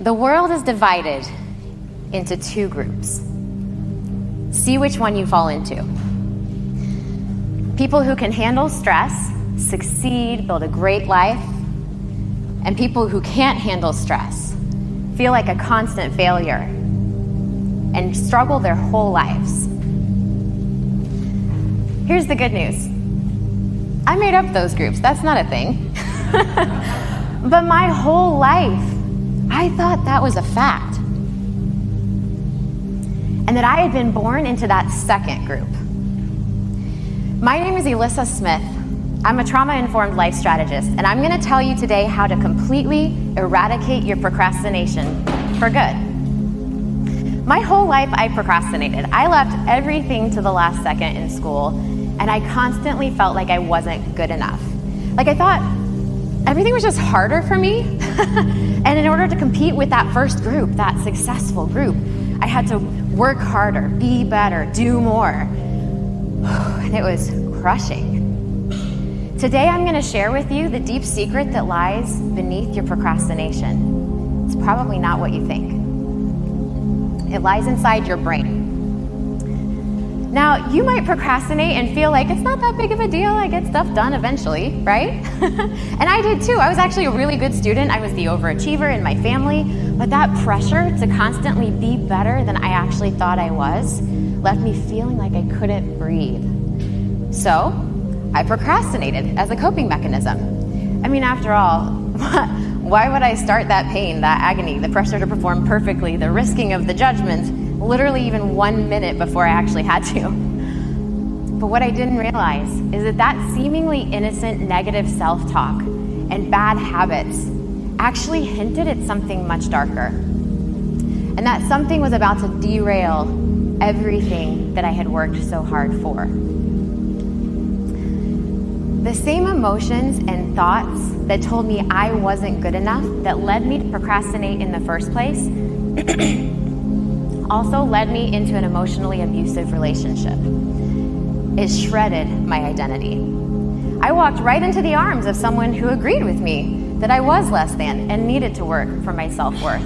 The world is divided into two groups. See which one you fall into. People who can handle stress, succeed, build a great life, and people who can't handle stress, feel like a constant failure, and struggle their whole lives. Here's the good news. I made up those groups. That's not a thing. But my whole life, I thought that was a fact. And that I had been born into that second group. My name is Elyssa Smith. I'm a trauma-informed life strategist, and I'm going to tell you today how to completely eradicate your procrastination for good. My whole life, I procrastinated. I left everything to the last second in school, and I constantly felt like I wasn't good enough. Like I thought everything was just harder for me, and in order to compete with that first group, that successful group, I had to work harder, be better, do more. And it was crushing. Today, I'm going to share with you the deep secret that lies beneath your procrastination. It's probably not what you think. It lies inside your brain. Now, you might procrastinate and feel like it's not that big of a deal. I get stuff done eventually, right? And I did too. I was actually a really good student. I was the overachiever in my family. But that pressure to constantly be better than I actually thought I was left me feeling like I couldn't breathe. So, I procrastinated as a coping mechanism. I mean, after all, why would I start that pain, that agony, the pressure to perform perfectly, the risking of the judgment, literally even 1 minute before I actually had to? But what I didn't realize is that that seemingly innocent negative self-talk and bad habits actually hinted at something much darker. And that something was about to derail everything that I had worked so hard for. The same emotions and thoughts that told me I wasn't good enough, that led me to procrastinate in the first place, also led me into an emotionally abusive relationship. It shredded my identity. I walked right into the arms of someone who agreed with me that I was less than and needed to work for my self-worth.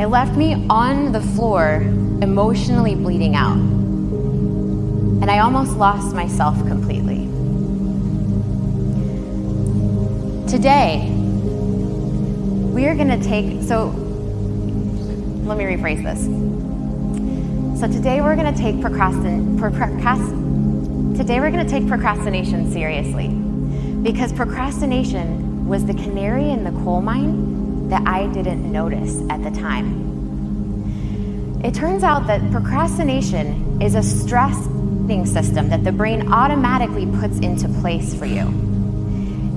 It left me on the floor, emotionally bleeding out. And I almost lost myself completely. Today, we are going to take, let me rephrase this. So today we're going to take procrastination seriously, because procrastination was the canary in the coal mine that I didn't notice at the time. It turns out that procrastination is a stressing system that the brain automatically puts into place for you.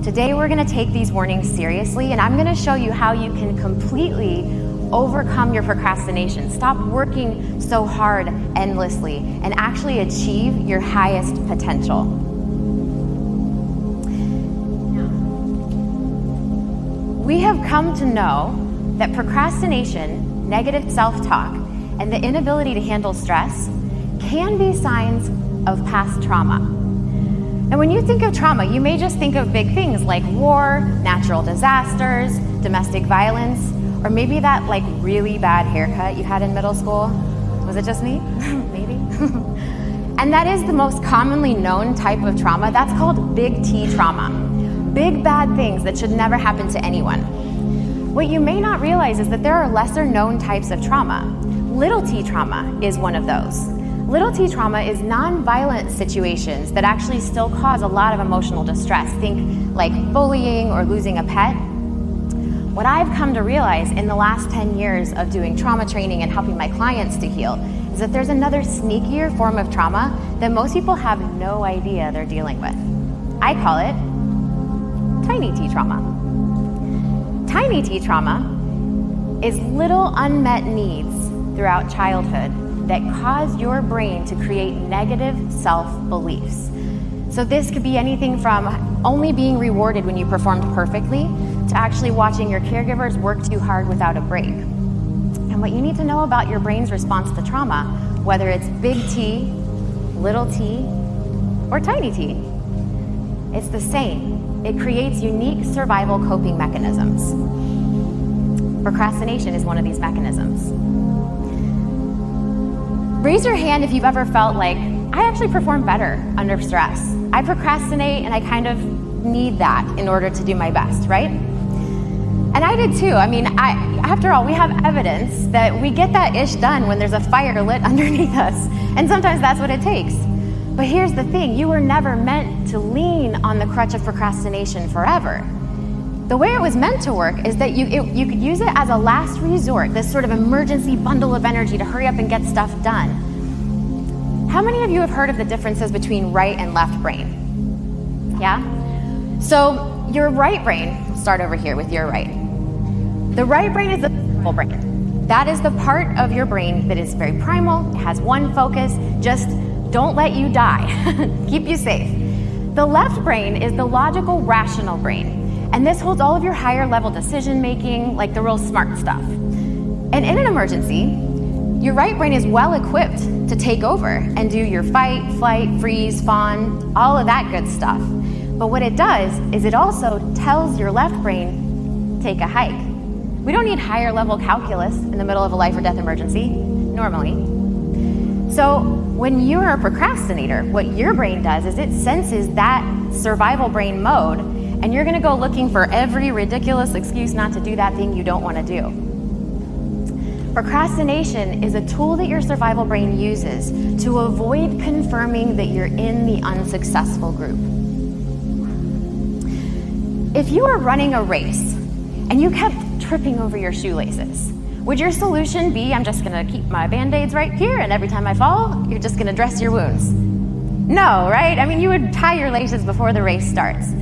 Today we're going to take these warnings seriously, and I'm going to show you how you can completely overcome your procrastination, stop working so hard endlessly, and actually achieve your highest potential. We have come to know that procrastination, negative self-talk, and the inability to handle stress can be signs of past trauma. And when you think of trauma, you may just think of big things like war, natural disasters, domestic violence, or maybe that like really bad haircut you had in middle school. Was it just me? Maybe. And that is the most commonly known type of trauma. That's called big T trauma. Big bad things that should never happen to anyone. What you may not realize is that there are lesser known types of trauma. Little T trauma is one of those. Little T trauma is non-violent situations that actually still cause a lot of emotional distress. Think like bullying or losing a pet. What I've come to realize in the last 10 years of doing trauma training and helping my clients to heal is that there's another sneakier form of trauma that most people have no idea they're dealing with. I call it tiny T trauma. Tiny T trauma is little unmet needs throughout childhood that cause your brain to create negative self-beliefs. So this could be anything from only being rewarded when you performed perfectly to actually watching your caregivers work too hard without a break. And what you need to know about your brain's response to trauma, whether it's big T, little t, or tiny t, it's the same. It creates unique survival coping mechanisms. Procrastination is one of these mechanisms. Raise your hand if you've ever felt like, I actually perform better under stress. I procrastinate and I kind of need that in order to do my best, right? And I did too. I mean, after all, we have evidence that we get that ish done when there's a fire lit underneath us. And sometimes that's what it takes. But here's the thing, you were never meant to lean on the crutch of procrastination forever. The way it was meant to work is that you could use it as a last resort, this sort of emergency bundle of energy to hurry up and get stuff done. How many of you have heard of the differences between right and left brain? Yeah? So your right brain, we'll start over here with your right. The right brain is the physical brain. That is the part of your brain that is very primal, it has one focus, just don't let you die, keep you safe. The left brain is the logical, rational brain. And this holds all of your higher level decision making, like the real smart stuff. And in an emergency, your right brain is well equipped to take over and do your fight, flight, freeze, fawn, all of that good stuff. But what it does is it also tells your left brain, take a hike. We don't need higher level calculus in the middle of a life or death emergency, normally. So when you're a procrastinator, what your brain does is it senses that survival brain mode, and you're gonna go looking for every ridiculous excuse not to do that thing you don't wanna do. Procrastination is a tool that your survival brain uses to avoid confirming that you're in the unsuccessful group. If you were running a race and you kept tripping over your shoelaces, would your solution be, I'm just gonna keep my Band-Aids right here and every time I fall, you're just gonna dress your wounds? No, right? I mean, you would tie your laces before the race starts.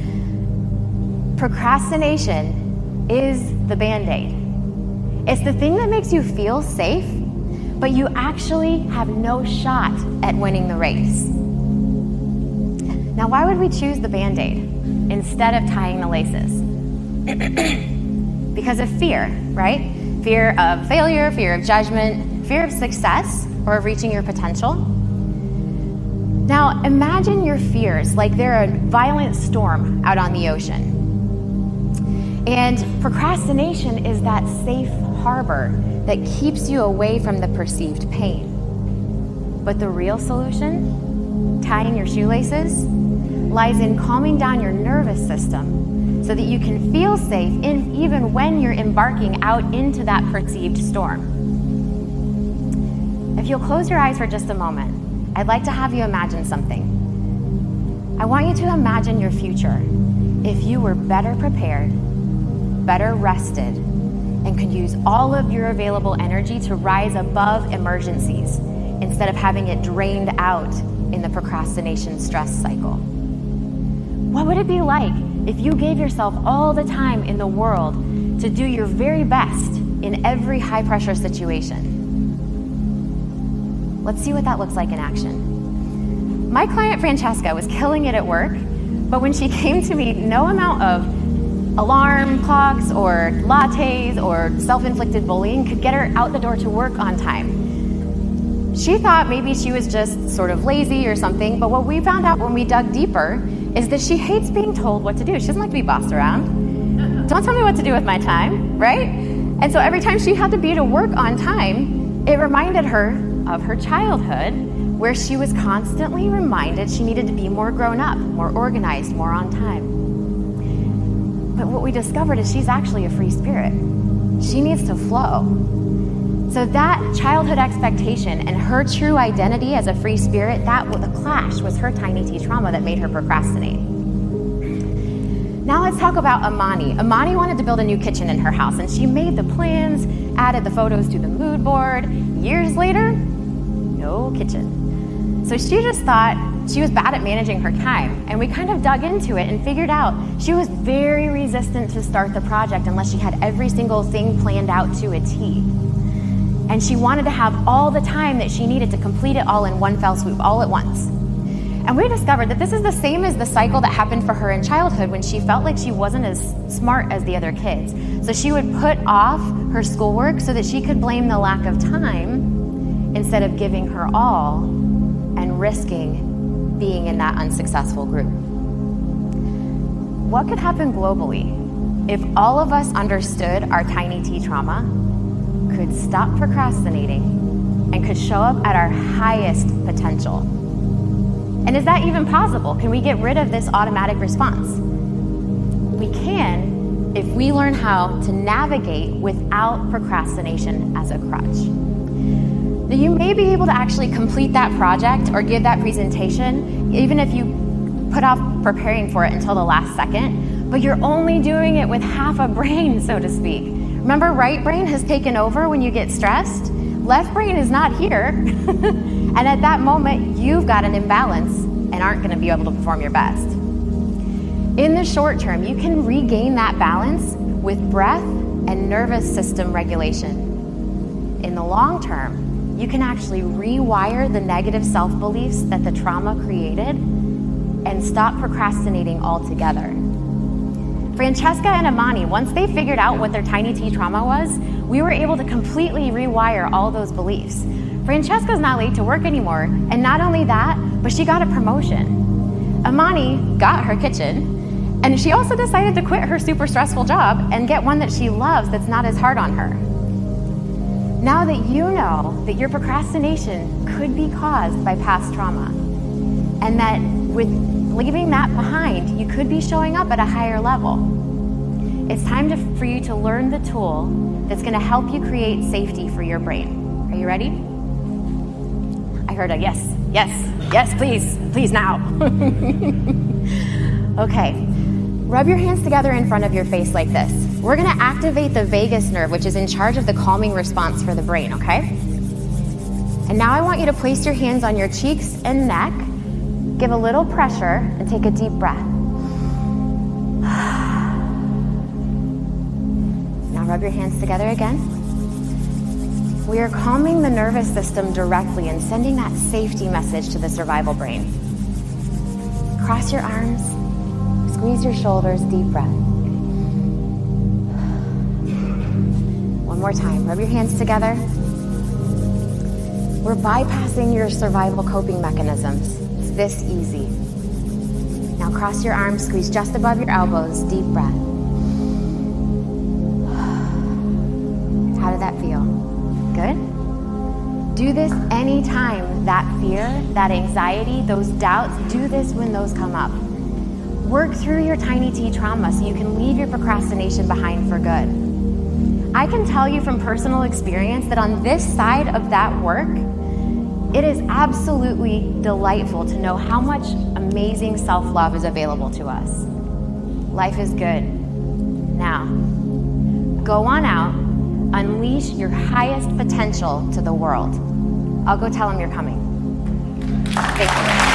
Procrastination is the Band-Aid. It's the thing that makes you feel safe, but you actually have no shot at winning the race. Now, why would we choose the Band-Aid instead of tying the laces? Because of fear, right? Fear of failure, fear of judgment, fear of success, or of reaching your potential. Now, imagine your fears like they're a violent storm out on the ocean. And procrastination is that safe harbor that keeps you away from the perceived pain. But the real solution, tying your shoelaces, lies in calming down your nervous system so that you can feel safe even when you're embarking out into that perceived storm. If you'll close your eyes for just a moment, I'd like to have you imagine something. I want you to imagine your future if you were better prepared, better rested, and could use all of your available energy to rise above emergencies instead of having it drained out in the procrastination stress cycle. What would it be like if you gave yourself all the time in the world to do your very best in every high-pressure situation? Let's see what that looks like in action. My client Francesca was killing it at work, but when she came to me, no amount of alarm clocks or lattes or self-inflicted bullying could get her out the door to work on time. She thought maybe she was just sort of lazy or something, but what we found out when we dug deeper is that she hates being told what to do. She doesn't like to be bossed around. Don't tell me what to do with my time, right? And so every time she had to be to work on time, it reminded her of her childhood, where she was constantly reminded she needed to be more grown up, more organized, more on time. But what we discovered is she's actually a free spirit. She needs to flow. So that childhood expectation and her true identity as a free spirit, the clash was her tiny T trauma that made her procrastinate. Now let's talk about Ammani. Ammani wanted to build a new kitchen in her house, and she made the plans, added the photos to the mood board. Years later, no kitchen. So she just thought she was bad at managing her time, and we kind of dug into it and figured out she was very resistant to start the project unless she had every single thing planned out to a T. And she wanted to have all the time that she needed to complete it all in one fell swoop, all at once. And we discovered that this is the same as the cycle that happened for her in childhood when she felt like she wasn't as smart as the other kids. So she would put off her schoolwork so that she could blame the lack of time instead of giving her all and risking being in that unsuccessful group. What could happen globally if all of us understood our tiny T trauma, could stop procrastinating, and could show up at our highest potential. And is that even possible? Can we get rid of this automatic response? We can if we learn how to navigate without procrastination as a crutch. Now, you may be able to actually complete that project or give that presentation, even if you put off preparing for it until the last second, but you're only doing it with half a brain, so to speak. Remember, right brain has taken over when you get stressed. Left brain is not here. And at that moment, you've got an imbalance and aren't going to be able to perform your best. In the short term, you can regain that balance with breath and nervous system regulation. In the long term, you can actually rewire the negative self-beliefs that the trauma created and stop procrastinating altogether. Francesca and Ammani, once they figured out what their tiny T trauma was, we were able to completely rewire all those beliefs. Francesca's not late to work anymore, and not only that, but she got a promotion. Ammani got her kitchen, and she also decided to quit her super stressful job and get one that she loves that's not as hard on her. Now that you know that your procrastination could be caused by past trauma, and that with leaving that behind, you could be showing up at a higher level, it's time for you to learn the tool that's going to help you create safety for your brain. Are you ready? I heard a yes, yes, yes, please now. Okay, rub your hands together in front of your face like this. We're going to activate the vagus nerve, which is in charge of the calming response for the brain, okay? And now I want you to place your hands on your cheeks and neck, give a little pressure, and take a deep breath. Now rub your hands together again. We are calming the nervous system directly and sending that safety message to the survival brain. Cross your arms, squeeze your shoulders, deep breath. One more time, rub your hands together. We're bypassing your survival coping mechanisms. It's this easy. Now cross your arms, squeeze just above your elbows, deep breath. How did that feel? Good? Do this anytime that fear, that anxiety, those doubts, do this when those come up. Work through your tiny T trauma so you can leave your procrastination behind for good. I can tell you from personal experience that on this side of that work, it is absolutely delightful to know how much amazing self-love is available to us. Life is good. Now, go on out, unleash your highest potential to the world. I'll go tell them you're coming. Thank you.